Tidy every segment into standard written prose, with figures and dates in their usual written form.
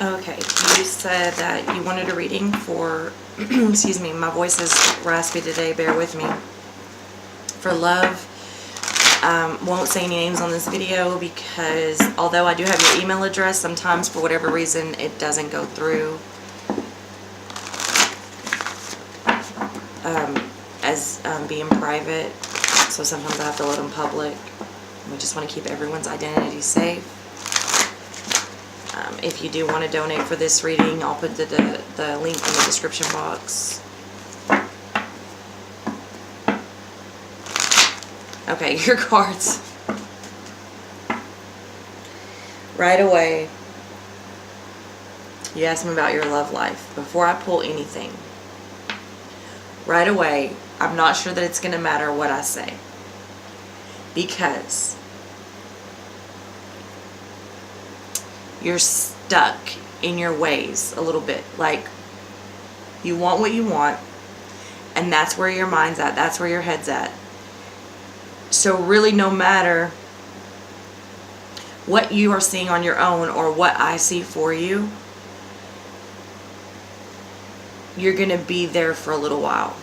Okay, you said that you wanted a reading for, excuse me, my voice is raspy today, bear with me. For love. Won't say any names on this video because although I do have your email address, sometimes for whatever reason it doesn't go through as being private. So sometimes I have to let them public. We just want to keep everyone's identity safe. If you do want to donate for this reading, I'll put the link in the description box. Okay, your cards. Right away, you ask me about your love life. Before I pull anything, right away, I'm not sure that it's going to matter what I say. Because you're stuck in your ways a little bit. Like, you want what you want, and that's where your mind's at. That's where your head's at. So really, no matter what you are seeing on your own or what I see for you, you're going to be there for a little while.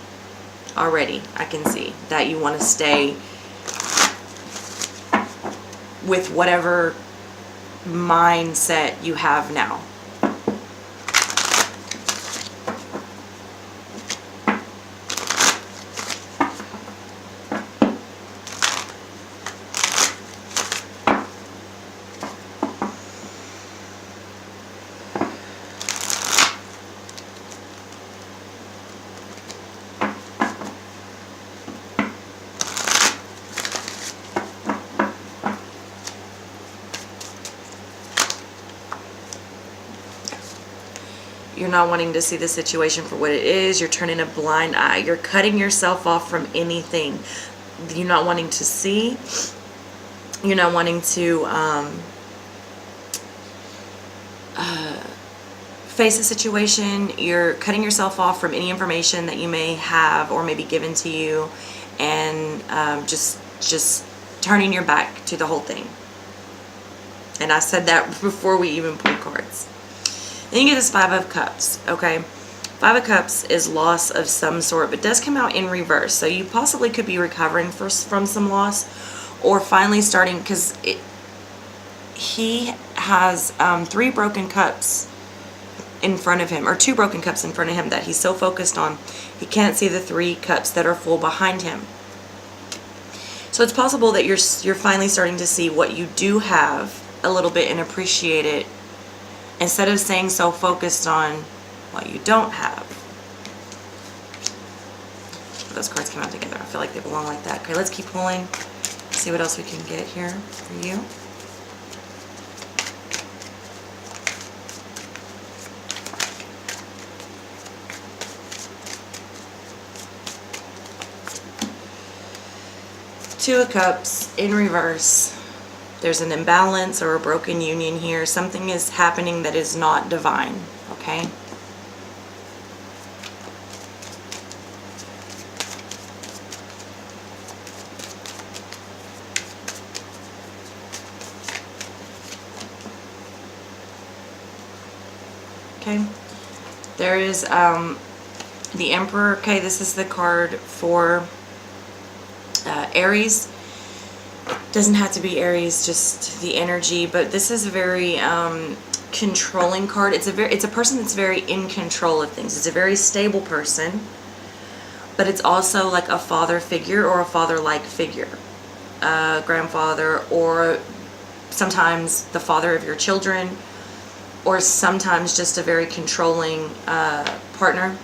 Already, I can see that you want to stay with whatever mindset you have now. You're not wanting to see the situation for what it is. You're turning a blind eye. You're cutting yourself off from anything. You're not wanting to see. You're not wanting to face a situation. You're cutting yourself off from any information that you may have or may be given to you, and just turning your back to the whole thing. And I said that before we even pulled cards. Then you get this Five of Cups, okay? Five of Cups is loss of some sort, but does come out in reverse. So you possibly could be recovering from some loss, or finally starting, because he has 3 broken cups in front of him, or 2 broken cups in front of him that he's so focused on, he can't see the 3 cups that are full behind him. So it's possible that you're finally starting to see what you do have a little bit and appreciate it, instead of staying so focused on what you don't have. Those cards came out together. I feel like they belong like that. Okay, let's keep pulling. See what else we can get here for you. Two of Cups in reverse. There's an imbalance or a broken union here. Something is happening that is not divine, okay? Okay. There is the Emperor. Okay, this is the card for Aries. Doesn't have to be Aries, just the energy, but this is a very controlling card. It's a person that's very in control of things. It's a very stable person, but it's also like a father figure or a father-like figure, grandfather, or sometimes the father of your children, or sometimes just a very controlling partner.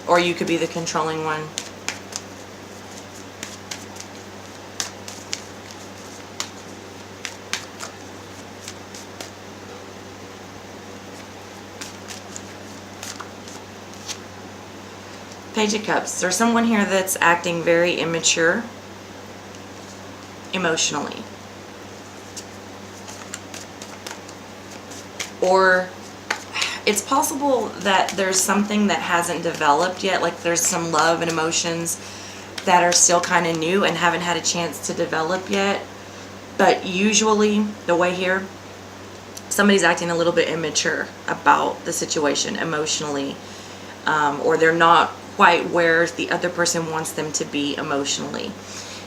Or you could be the controlling one. Page of Cups. There's someone here that's acting very immature emotionally. Or it's possible that there's something that hasn't developed yet, like there's some love and emotions that are still kind of new and haven't had a chance to develop yet. But usually the way here, somebody's acting a little bit immature about the situation emotionally, or they're not quite where the other person wants them to be emotionally.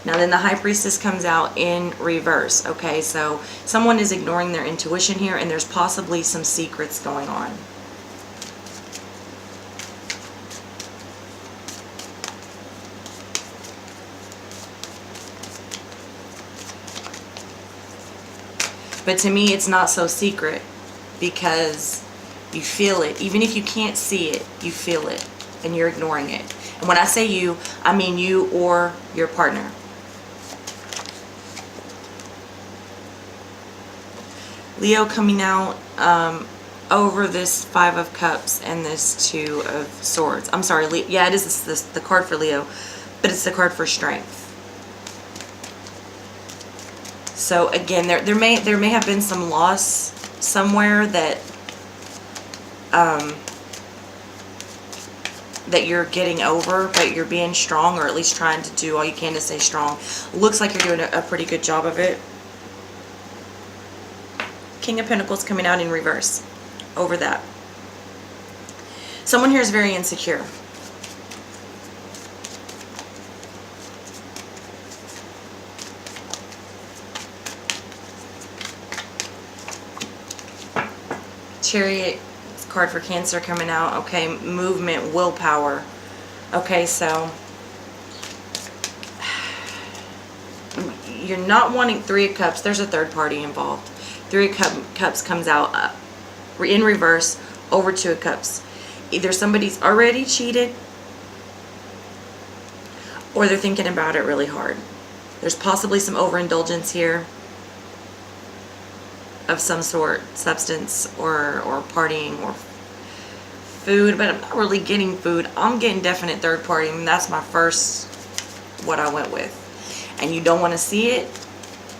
Now then the High Priestess comes out in reverse. Okay, so someone is ignoring their intuition here, and there's possibly some secrets going on. But to me, it's not so secret, because you feel it. Even if you can't see it, you feel it, and you're ignoring it. And when I say you, I mean you or your partner. Leo coming out over this Five of Cups and this Two of Swords. I'm sorry, yeah, it is the card for Leo, but it's the card for strength. So again, there may have been some loss somewhere that that you're getting over, but you're being strong, or at least trying to do all you can to stay strong. Looks like you're doing a pretty good job of it. King of Pentacles coming out in reverse over that. Someone here is very insecure. Chariot card for Cancer coming out. Okay, movement, willpower. Okay, so you're not wanting Three of Cups. There's a third party involved. Three of Cups comes out in reverse over Two of Cups. Either somebody's already cheated, or they're thinking about it really hard. There's possibly some overindulgence here of some sort, substance or partying or food, but I'm not really getting food. I'm getting definite third party, and that's my first, what I went with. And you don't want to see it.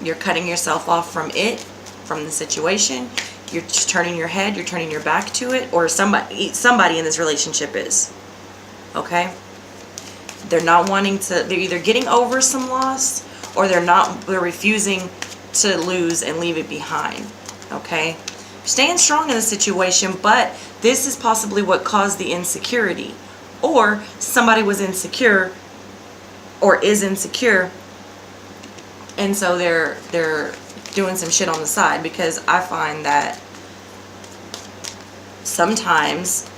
You're cutting yourself off from it, from the situation. You're just turning your head, you're turning your back to it, or somebody in this relationship is. Okay? They're not wanting to, they're either getting over some loss, or they're refusing to lose and leave it behind. Okay? Staying strong in the situation, but this is possibly what caused the insecurity. Or somebody was insecure or is insecure, and so they're doing some shit on the side, because I find that sometimes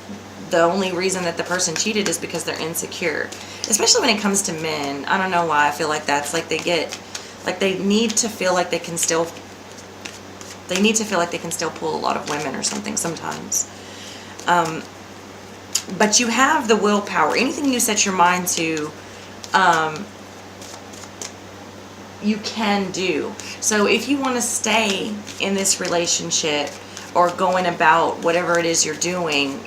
the only reason that the person cheated is because they're insecure. Especially when it comes to men. I don't know why I feel like that's like they need to feel like they can still pull a lot of women or something sometimes. But you have the willpower. Anything you set your mind to, you can do. So if you want to stay in this relationship, or going about whatever it is you're doing,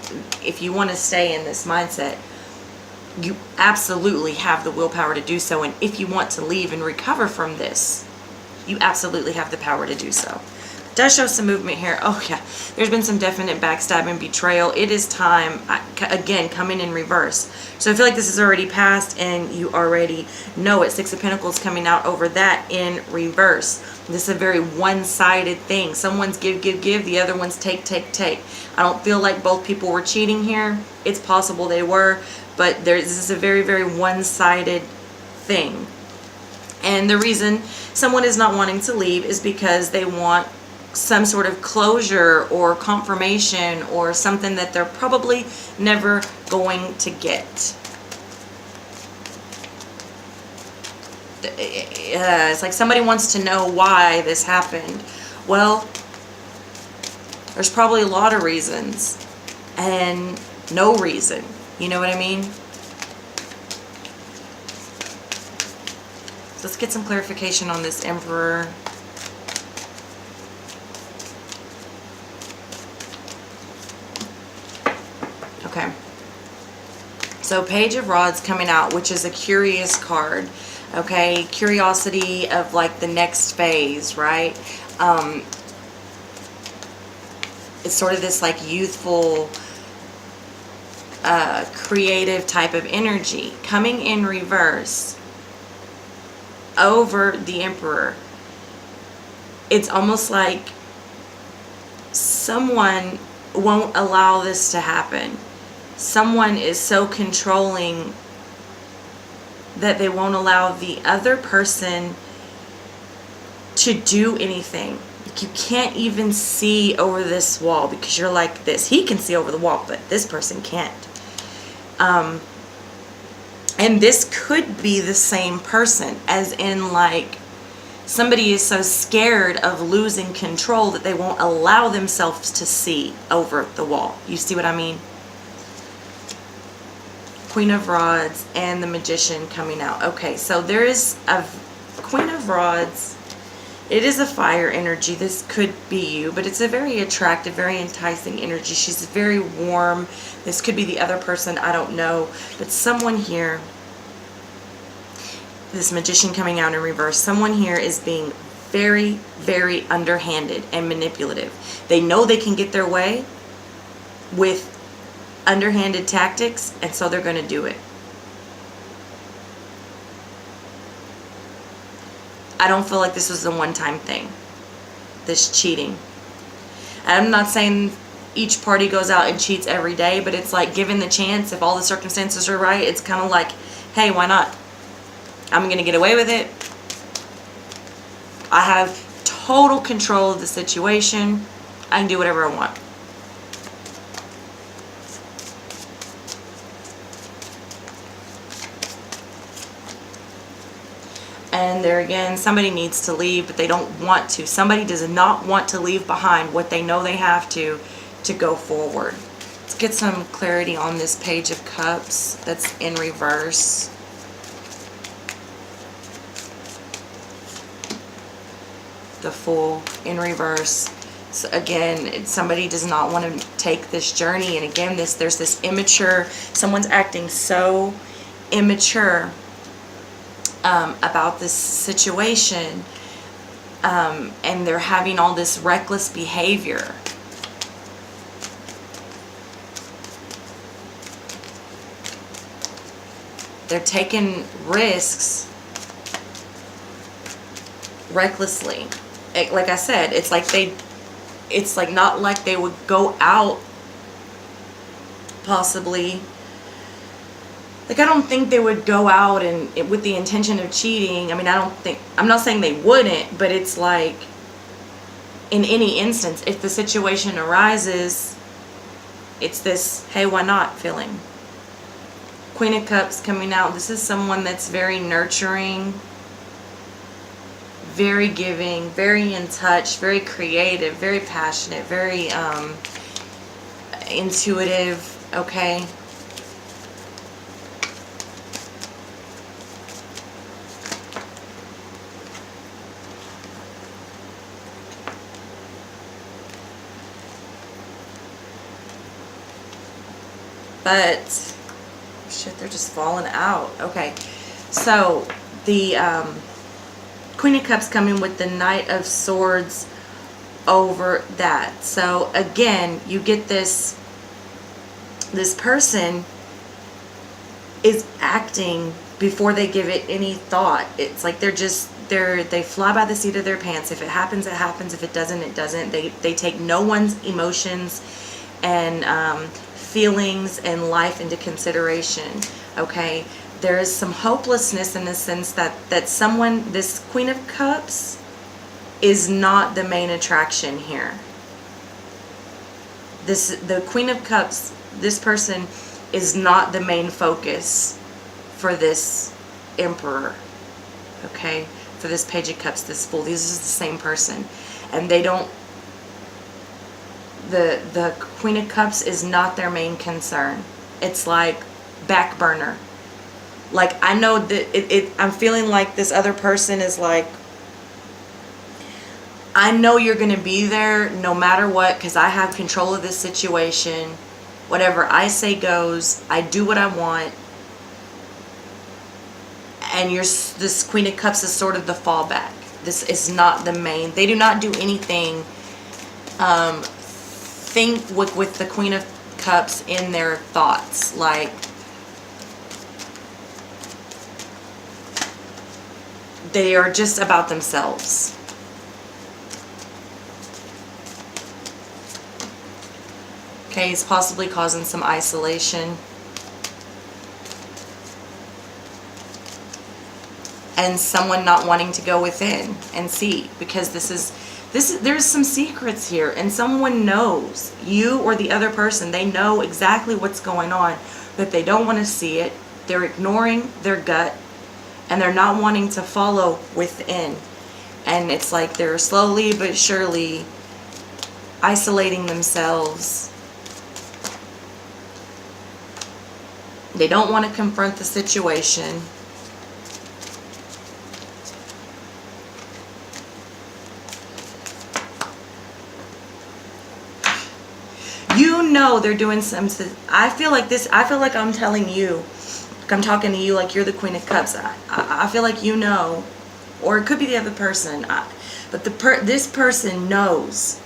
if you want to stay in this mindset, you absolutely have the willpower to do so. And if you want to leave and recover from this, you absolutely have the power to do so. It does show some movement here. Oh yeah, there's been some definite backstabbing, betrayal. It is time, again, coming in reverse. So I feel like this is already past, and you already know it. Six of Pentacles coming out over that in reverse. This is a very one-sided thing. Someone's give, the other one's take. I don't feel like both people were cheating here. It's possible they were, but this is a very, very one-sided thing. And the reason someone is not wanting to leave is because they want some sort of closure or confirmation, or something that they're probably never going to get. It's like somebody wants to know why this happened. Well, there's probably a lot of reasons, and no reason. You know what I mean? Let's get some clarification on this Emperor. Okay. So Page of Rods coming out, which is a curious card. Okay, curiosity of like the next phase, right? It's sort of this like youthful, creative type of energy. Coming in reverse over the Emperor. It's almost like someone won't allow this to happen. Someone is so controlling that they won't allow the other person to do anything. You can't even see over this wall because you're like this. He can see over the wall, but this person can't. And this could be the same person, as in like somebody is so scared of losing control that they won't allow themselves to see over the wall. You see what I mean? Queen of Rods and the Magician coming out. Okay, so there is a Queen of Rods. It is a fire energy. This could be you, but it's a very attractive, very enticing energy. She's very warm. This could be the other person. I don't know. But someone here, this Magician coming out in reverse, someone here is being very, very underhanded and manipulative. They know they can get their way with underhanded tactics, and so they're going to do it. I don't feel like this was a one-time thing, this cheating. I'm not saying each party goes out and cheats every day, but it's like, given the chance, if all the circumstances are right, it's kind of like, hey, why not? I'm going to get away with it. I have total control of the situation. I can do whatever I want. And there again, somebody needs to leave, but they don't want to. Somebody does not want to leave behind what they know they have to go forward. Let's get some clarity on this Page of Cups that's in reverse. The Fool in reverse. So again, somebody does not want to take this journey. And again, there's this immature, someone's acting so immature about this situation, and they're having all this reckless behavior. They're taking risks recklessly. Like I said, it's like not like they would go out possibly. Like, I don't think they would go out and with the intention of cheating. I mean, I'm not saying they wouldn't, but it's like, in any instance, if the situation arises, it's this, hey, why not feeling. Queen of Cups coming out. This is someone that's very nurturing, very giving, very in touch, very creative, very passionate, very intuitive, okay? But, shit, they're just falling out. Okay, so the Queen of Cups coming with the Knight of Swords over that. So, again, you get this person is acting before they give it any thought. It's like they fly by the seat of their pants. If it happens, it happens. If it doesn't, it doesn't. They take no one's emotions and feelings and life into consideration. Okay, there is some hopelessness in the sense that this Queen of Cups is not the main attraction here. The Queen of Cups, this person is not the main focus for this Emperor. Okay, for this Page of Cups, this Fool. This is the same person, and they don't. The Queen of Cups is not their main concern. It's like back burner. Like, I know that I'm feeling like this other person is like, I know you're going to be there no matter what, because I have control of this situation. Whatever I say goes. I do what I want. And this Queen of Cups is sort of the fallback. This is not the main. They do not do anything think with the Queen of Cups in their thoughts. Like, They are just about themselves. Okay, it's possibly causing some isolation. And someone not wanting to go within and see, because there's some secrets here, and someone knows, you or the other person, they know exactly what's going on, but they don't want to see it. They're ignoring their gut, and they're not wanting to follow within. And it's like they're slowly but surely isolating themselves. They don't want to confront the situation. You know they're doing something. I feel like I'm telling you, I'm talking to you like you're the Queen of Cups. I feel like you know, or it could be the other person. But this person knows.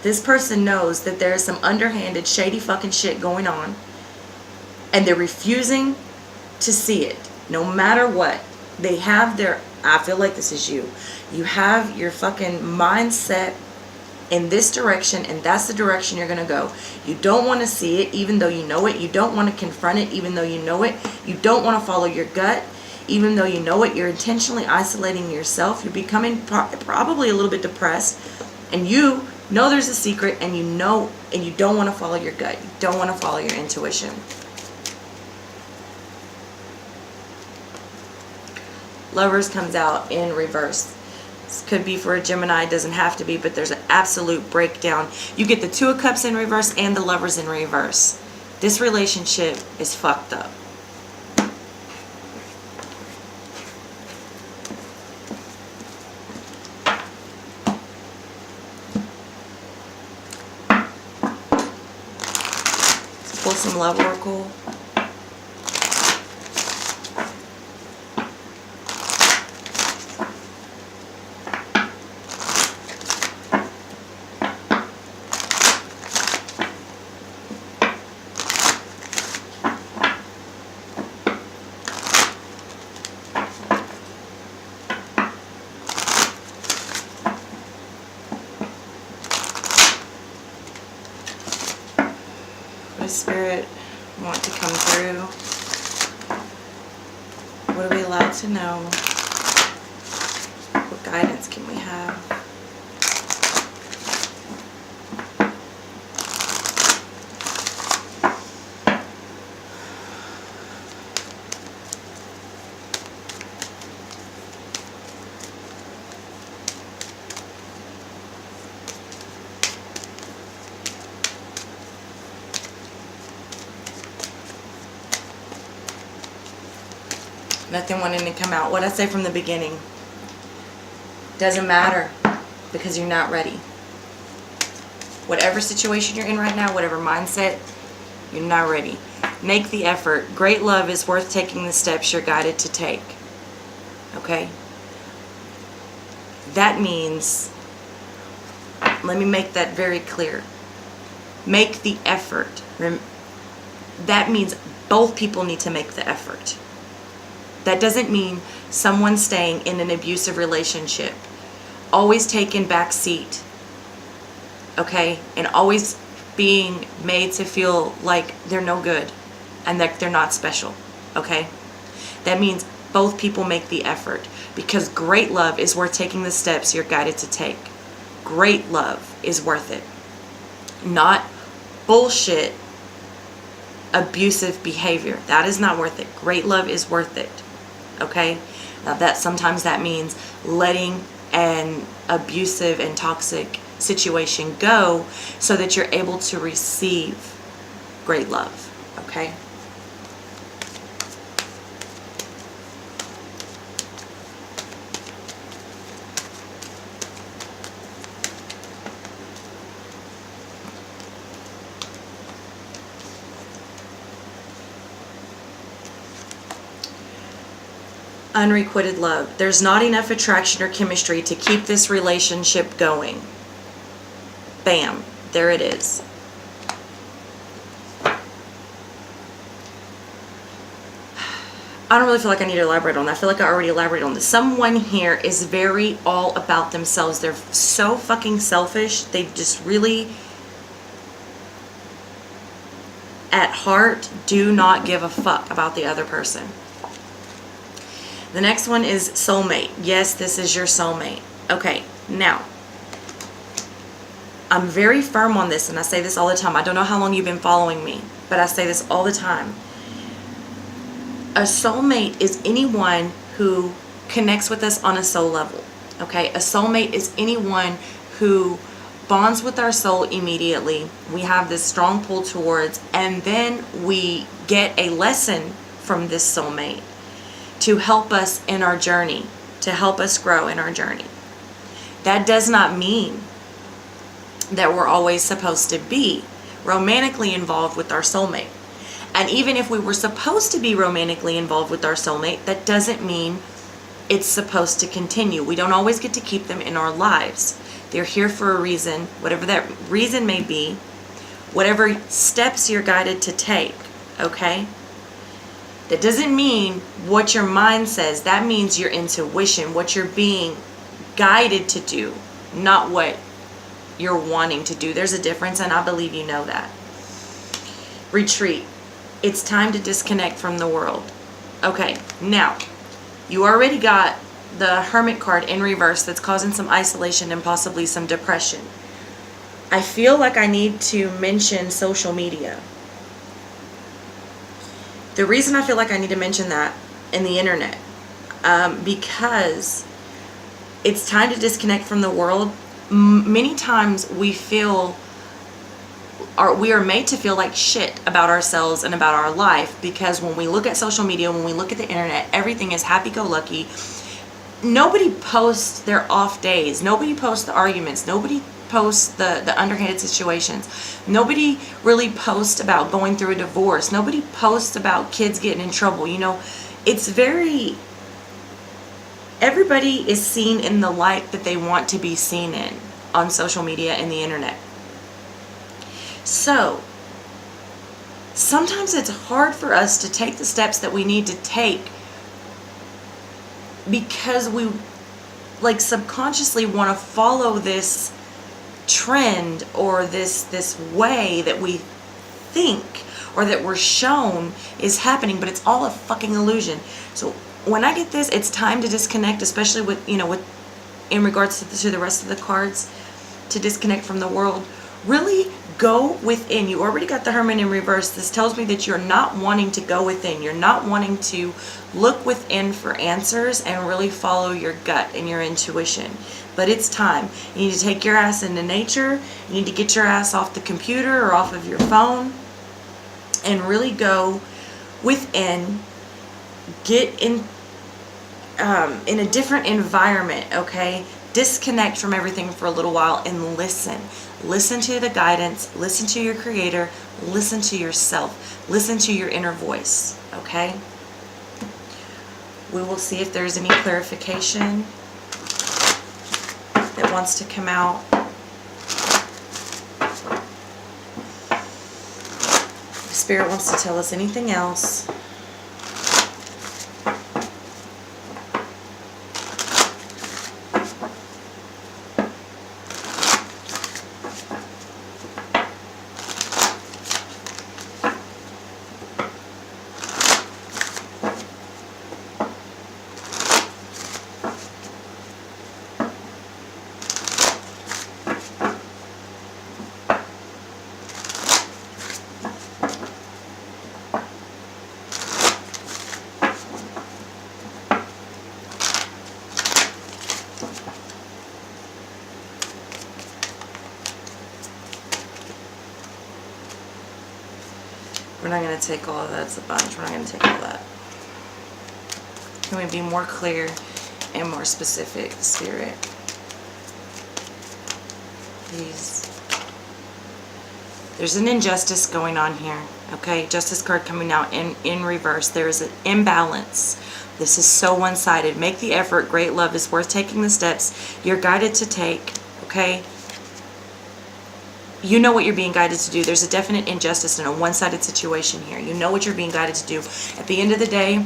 This person knows that there's some underhanded, shady fucking shit going on. And they're refusing to see it. No matter what. They have their, I feel like this is you. You have your fucking mindset in this direction, and that's the direction you're gonna go. You don't want to see it even though you know it. You don't want to confront it even though you know it. You don't want to follow your gut even though you know it. You're intentionally isolating yourself. You're becoming probably a little bit depressed, and you know there's a secret, and you know, and you don't want to follow your gut. You don't want to follow your intuition. Lovers comes out in reverse. This could be for a Gemini, it doesn't have to be, but there's an absolute breakdown. You get the Two of Cups in reverse and the Lovers in reverse. This relationship is fucked up. Let's pull some Love Oracle. What does Spirit want to come through? What are we allowed to know? What guidance can we have? Nothing wanting to come out. What I say from the beginning. Doesn't matter, because you're not ready. Whatever situation you're in right now, whatever mindset, you're not ready. Make the effort. Great love is worth taking the steps you're guided to take. Okay? That means, let me make that very clear. Make the effort. That means both people need to make the effort. That doesn't mean someone staying in an abusive relationship, always taking back seat, okay, and always being made to feel like they're no good and that they're not special, okay? That means both people make the effort, because great love is worth taking the steps you're guided to take. Great love is worth it. Not bullshit, abusive behavior. That is not worth it. Great love is worth it. Okay? Now that sometimes that means letting an abusive and toxic situation go so that you're able to receive great love. Okay? Unrequited love. There's not enough attraction or chemistry to keep this relationship going. Bam. There it is. I don't really feel like I need to elaborate on that. I feel like I already elaborated on this. Someone here is very all about themselves. They're so fucking selfish. They just really, at heart, do not give a fuck about the other person. The next one is soulmate. Yes, this is your soulmate. Okay, now, I'm very firm on this, and I say this all the time. I don't know how long you've been following me, but I say this all the time. A soulmate is anyone who connects with us on a soul level. Okay, a soulmate is anyone who bonds with our soul immediately. We have this strong pull towards, and then we get a lesson from this soulmate to help us in our journey, to help us grow in our journey. That does not mean that we're always supposed to be romantically involved with our soulmate. And even if we were supposed to be romantically involved with our soulmate, that doesn't mean it's supposed to continue. We don't always get to keep them in our lives. They're here for a reason, whatever that reason may be, whatever steps you're guided to take, okay? That doesn't mean what your mind says. That means your intuition, what you're being guided to do, not what you're wanting to do. There's a difference, and I believe you know that. Retreat. It's time to disconnect from the world. Okay, now, you already got the Hermit card in reverse that's causing some isolation and possibly some depression. I feel like I need to mention social media. The reason I feel like I need to mention that in the internet, because it's time to disconnect from the world. Many times we are made to feel like shit about ourselves and about our life, because when we look at social media, when we look at the internet, everything is happy-go-lucky. Nobody posts their off days. Nobody posts the arguments. Nobody posts the underhanded situations. Nobody really posts about going through a divorce. Nobody posts about kids getting in trouble. You know, it's very... Everybody is seen in the light that they want to be seen in on social media and the internet. So, sometimes it's hard for us to take the steps that we need to take because we like subconsciously want to follow this trend or this way that we think or that we're shown is happening, but it's all a fucking illusion. So when I get this, it's time to disconnect, especially with, you know, with in regards to the rest of the cards, to disconnect from the world. Really go within. You already got the Hermit in reverse. This tells me that you're not wanting to go within. You're not wanting to look within for answers and really follow your gut and your intuition. But it's time. You need to take your ass into nature. You need to get your ass off the computer or off of your phone and really go within. Get in a different environment, okay? Disconnect from everything for a little while and listen. Listen to the guidance. Listen to your creator. Listen to yourself. Listen to your inner voice, okay? We will see if there's any clarification that wants to come out. If Spirit wants to tell us anything else. We're not going to take all of that. It's a bunch. We're not going to take all that. Can we be more clear and more specific, Spirit? Please. There's an injustice going on here. Okay? Justice card coming out in reverse. There is an imbalance. This is so one-sided. Make the effort. Great love is worth taking the steps you're guided to take. Okay? You know what you're being guided to do. There's a definite injustice in a one-sided situation here. You know what you're being guided to do. At the end of the day,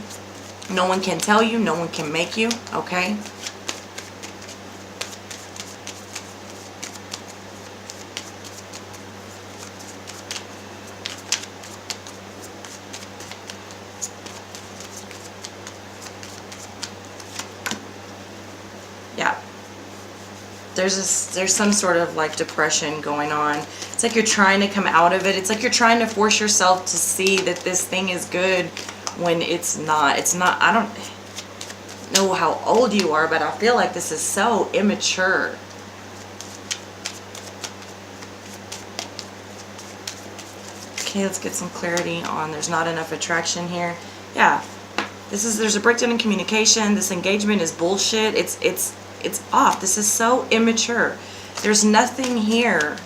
No one can tell you, no one can make you, okay? Yeah. There's some sort of like depression going on. It's like you're trying to come out of it. It's like you're trying to force yourself to see that this thing is good when it's not. It's not. I don't know how old you are, but I feel like this is so immature. Okay, let's get some clarity on there's not enough attraction here. Yeah. There's a breakdown in communication. This engagement is bullshit. It's off. This is so immature. There's nothing here.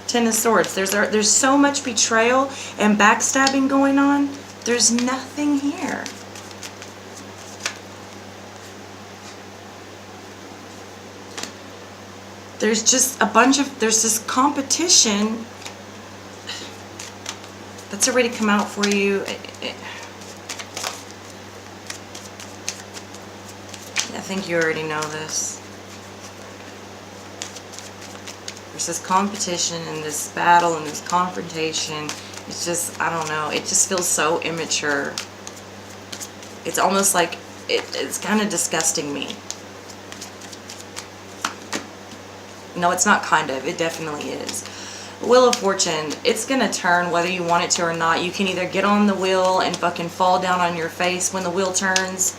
Ten of Swords. There's so much betrayal and backstabbing going on. There's nothing here. There's just there's this competition that's already come out for you. I think you already know this. There's this competition and this battle and this confrontation. It's just, I don't know, it just feels so immature. It's almost like it's kind of disgusting me. No, it's not kind of. It definitely is. Wheel of Fortune. It's going to turn whether you want it to or not. You can either get on the wheel and fucking fall down on your face when the wheel turns,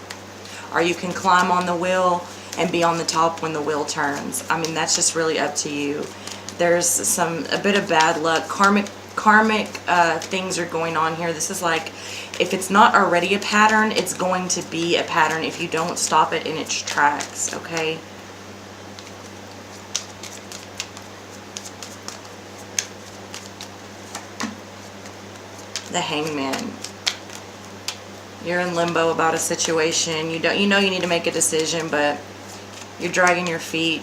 or you can climb on the wheel and be on the top when the wheel turns. I mean, that's just really up to you. There's a bit of bad luck. Karmic things are going on here. This is like, if it's not already a pattern, it's going to be a pattern if you don't stop it in its tracks, okay? The Hangman. You're in limbo about a situation. You know you need to make a decision, but you're dragging your feet.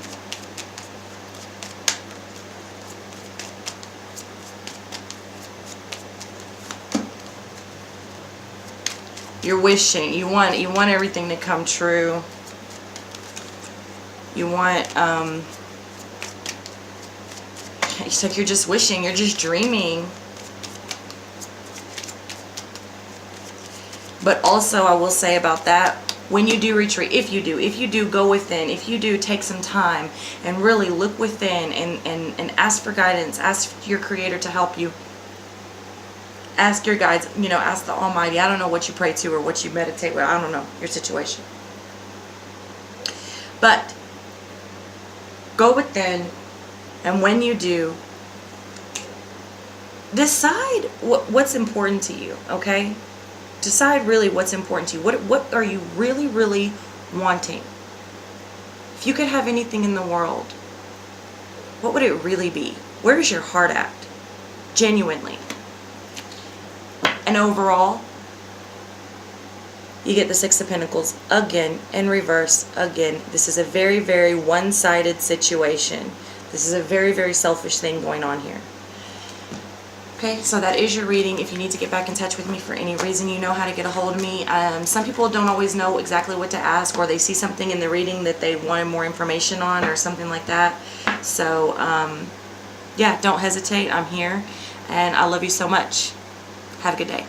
You're wishing. You want everything to come true. You want it's like you're just wishing, you're just dreaming. But also, I will say about that, when you do retreat, if you do go within, if you do take some time and really look within and ask for guidance, ask your Creator to help you, ask your guides, ask the Almighty. I don't know what you pray to or what you meditate with. I don't know your situation. But go within, and when you do, decide what's important to you, okay? Decide really what's important to you. What are you really, really wanting? If you could have anything in the world, what would it really be? Where is your heart at? Genuinely. And overall, you get the Six of Pentacles again in reverse again. This is a very, very one-sided situation. This is a very, very selfish thing going on here. Okay, so that is your reading. If you need to get back in touch with me for any reason, you know how to get a hold of me. Some people don't always know exactly what to ask, or they see something in the reading that they wanted more information on or something like that. So, yeah, don't hesitate. I'm here, and I love you so much. Have a good day.